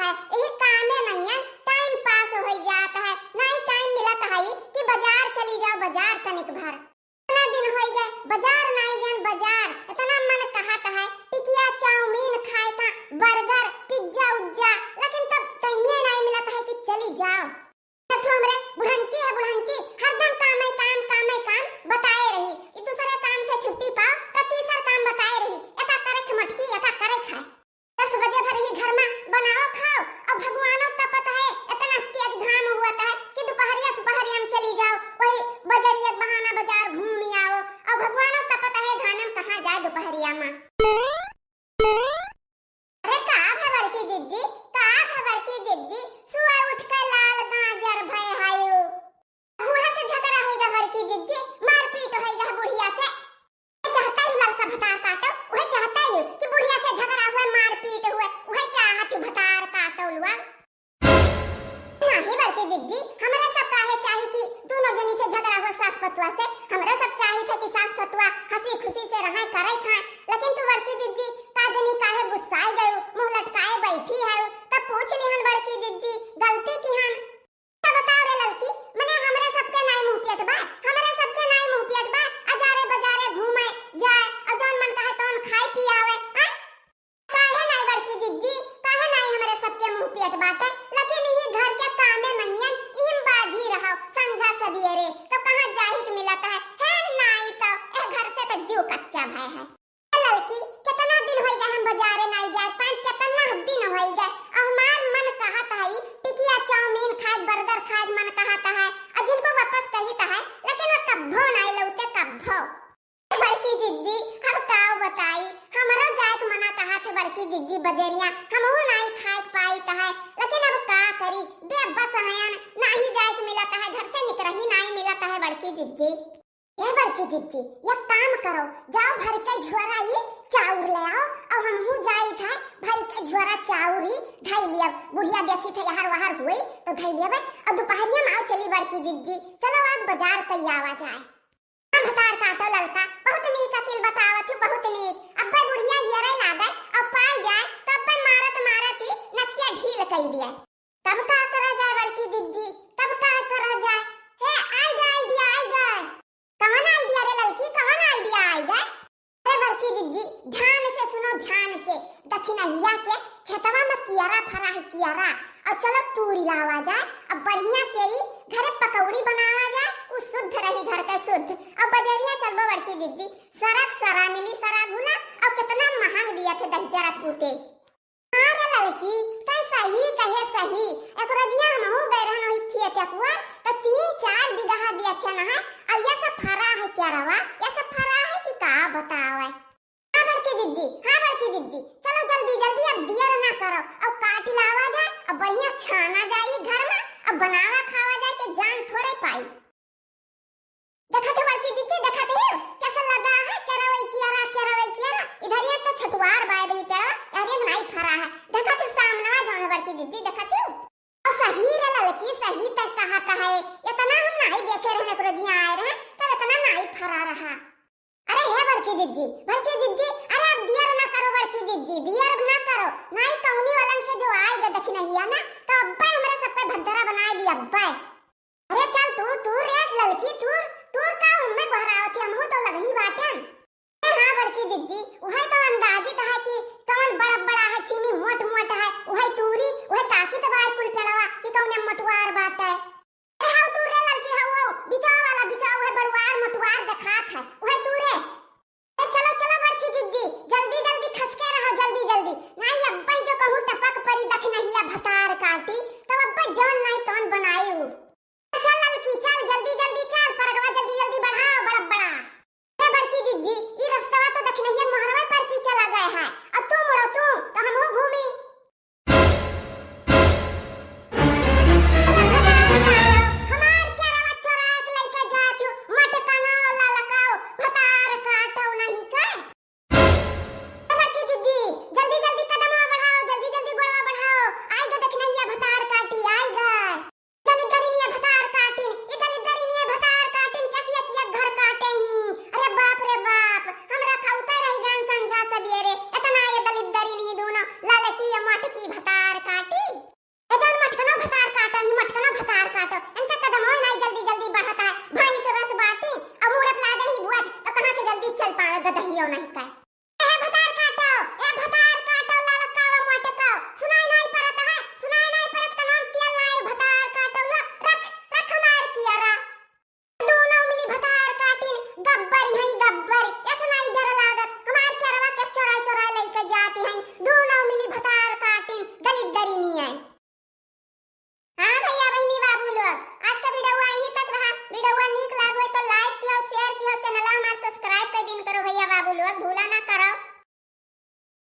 है, यही काम में नहीं है, टाइम पास हो जाता है, नहीं टाइम मिलता है कि बाजार चली जाओ, बाजार तनिक भर इतना दिन हो गए बाजार नहीं गए, बाजार इतना मन कहता है टिकिया चाउमीन खाए था, बर्गर पिज्जा उज्जा, लेकिन तब टाइम नहीं मिलता है कि चली जाओ। तो हमरे बुढ़ंती है बुढ़ंती, हरदम काम है काम, काम है काम बताए रही, एक दूसरे काम से छुट्टी पाओ तो तीसरा काम बताए रही, एका करे थे मटकी एका करे खाए, 10 बजे भर ही घर में बनाओ खाओ, और भगवानों का पता है इतना तेज घाम हुआ है कि दोपहरिया सुपहरिया में चली जाओ, वही बजरिया बहाना बाजार घूम आओ, और भगवानों का पता है घाम में कहां जाए दोपहरिया में। अरे का खबर की जिद्दी, का खबर की जिद्दी, सुबह उठ के लाल गाजर भय हायो, बूढ़ा से झगड़ा होएगा भर की जिद्दी, मारपीट होएगा बुढ़िया से, चाहता ही लड़का भतार काटो, वह चाहता ही कि बुढ़िया से झगड़ा हुआ मारपीट हुआ, वह चाहत भतार काटो लुआ नहीं बड़की जिद्दी, हमारे सब काहे चाहे कि दोनों जनी से झगड़ा हो सास पतुआ से, हमारे सब चाहे थे कि सास पतुआ हंसी खुशी से रहे करे था, लेकिन तू बड़की जिद्दी का जनी काहे गुस्साए गयो, मुंह लटकाए बैठी है, तब पूछ लिहन बड़की जिद्दी गलती की हन, तब बताओ रे लड़की, मने हमारे सबके नाई मुंह पेट बा, हमारे सबके नाई मुंह पेट बा, अजारे बाजारे घूमे जाए, और जौन मन कहे तौन खाए पी आवे, हैं काहे नाई बड़की जिद्दी, काहे नाई हमारे सबके मुंह पेट बाटे, लेकिन यही घर के काम में नहीं इहम बाजी रहो संझा सवेरे, तो कहां जाहि के मिलता है नाई तो ए घर से तो जीव कच्चा भय है। लड़की कितना दिन हो गए हम बाजारे नहीं जाए, पांच कितना दिन हो गए, हमार मन कहता है टिकिया चाउमीन खाए बर्गर खाए मन कहता है, और जिनको वापस कहता है, लेकिन वो कब्बो नहीं लौटे कब्बो। बड़की जिद्दी हम काओ बताई, हमारा जात मना कहा थे बड़की जिद्दी बजरिया, हमहु नहीं खाए पाई है, लेकिन अब का करी बेबस हयन, नहीं जात मिलता है, घर से निकल ही नहीं मिलता है बड़की जिद्दी। ये बड़की जिद्दी एक काम करो, जाओ भर के झोरा ये चाउर ले आओ, और हमहु जाई था भर के झोरा चाउर ही ढाई लिया, बुढ़िया देखी थे यहाँ वहां हुई तो ढाई लिया, और दोपहरिया में आओ चली बड़की जिद्दी, चलो आज बाजार कई आवा जाए, भतार काटो ललका, बहुत नीक अकेल बतावत हूँ, बहुत नीक, अब्बे बुढ़िया हियरे लागे, और पाई जाए तो अब्बे मारत मारत ही नसिया ढील कई दिए, तब का करा जाए बड़की जिद्दी, तब का करा जाए, हे आई गए आइडिया आई गए, कौन आइडिया रे लड़की, कौन आइडिया आई गए, अरे बड़की जिद्दी ध्यान से सुनो ध्यान से, दक्षिणहिया के खेतवा में कियारा फरा है कियारा, और चलो तूरी लावा जाए, अब बढ़िया से ही घरे पकौड़ी बनावा जाए, वो शुद्ध रही घर का शुद्ध, अब बजरिया चलबो बड़की जिद्दी, सरक सरा मिली सरा भूला, और कितना महंग दिया थे दही जरा कूटे, अरे लड़की तै सही कहे सही, एक रजिया हमहु गए रहन ओही खेत कुआ, तो 3-4 बीघा दिया थे ना है, और ये सब फरा है क्या रवा, ये सब फरा है कि का बतावे, हाँ बड़की जिद्दी, हाँ बड़की जिद्दी, चलो जल्दी जल्दी अब देर ना करो, अब काट लावा जाए, अब बढ़िया छाना जाए घर में, अब बनावा खावा जाए के जान थोड़े पाई, देखा थे बड़की जिद्दी देखा थे कैसा लगा है, क्या रवै कियारा, इधर ये तो छटवार बाय रही तेरा, अरे नहीं फरा है, देखा थे सामने जाने बड़की जिद्दी देखा थे, और सही रे लड़की सही तक कहा है, इतना हम नहीं देखे रहने को रजिया आए रहे, पर इतना नहीं फरा रहा, अरे हे बड़की जिद्दी, अरे अब बियर ना करो बड़की जिद्दी, बियर ना करो, नहीं कौनी वालन से जो आएगा दक्षिणहिया ना, तो अब्बे हमारे सब पे भद्दरा बनाए दिया अब्बे, अरे चल तू रे लड़की तू का उम्मे बहरावती, हमहु तो लगही बाटन, हाँ बड़की जिद्दी, वही तो अंदाजी कहा कि कौन बड़ा है चीनी मोट है, वही तूरी वही ताकि तो बाय कुल पेड़वा कि कौन मटवार बात है, अरे हां तू रे लड़की हो बिचाव वाला बिचाव है बड़वार मटवार दिखात है, वही तू रे, चलो चलो बड़की जिद्दी जल्दी जल्दी खसके रहो जल्दी जल्दी, नहीं अब्बे जो कहूं टपक परी दक्षिणहिया भतार काटी, तो अब्बे जौन नहीं तौन बनाई, चल लड़की चल जल्दी जल्दी चल, परगवा जल्दी जल्दी बढ़ाओ बड़ा, अरे बड़की जिद्दी ये रास्ता तो दक्षिणहिया मोहरवा पर की चला गया है, अब तू मुड़ो तू तो हमहु जल्दी चल पावे गदहियो नहीं का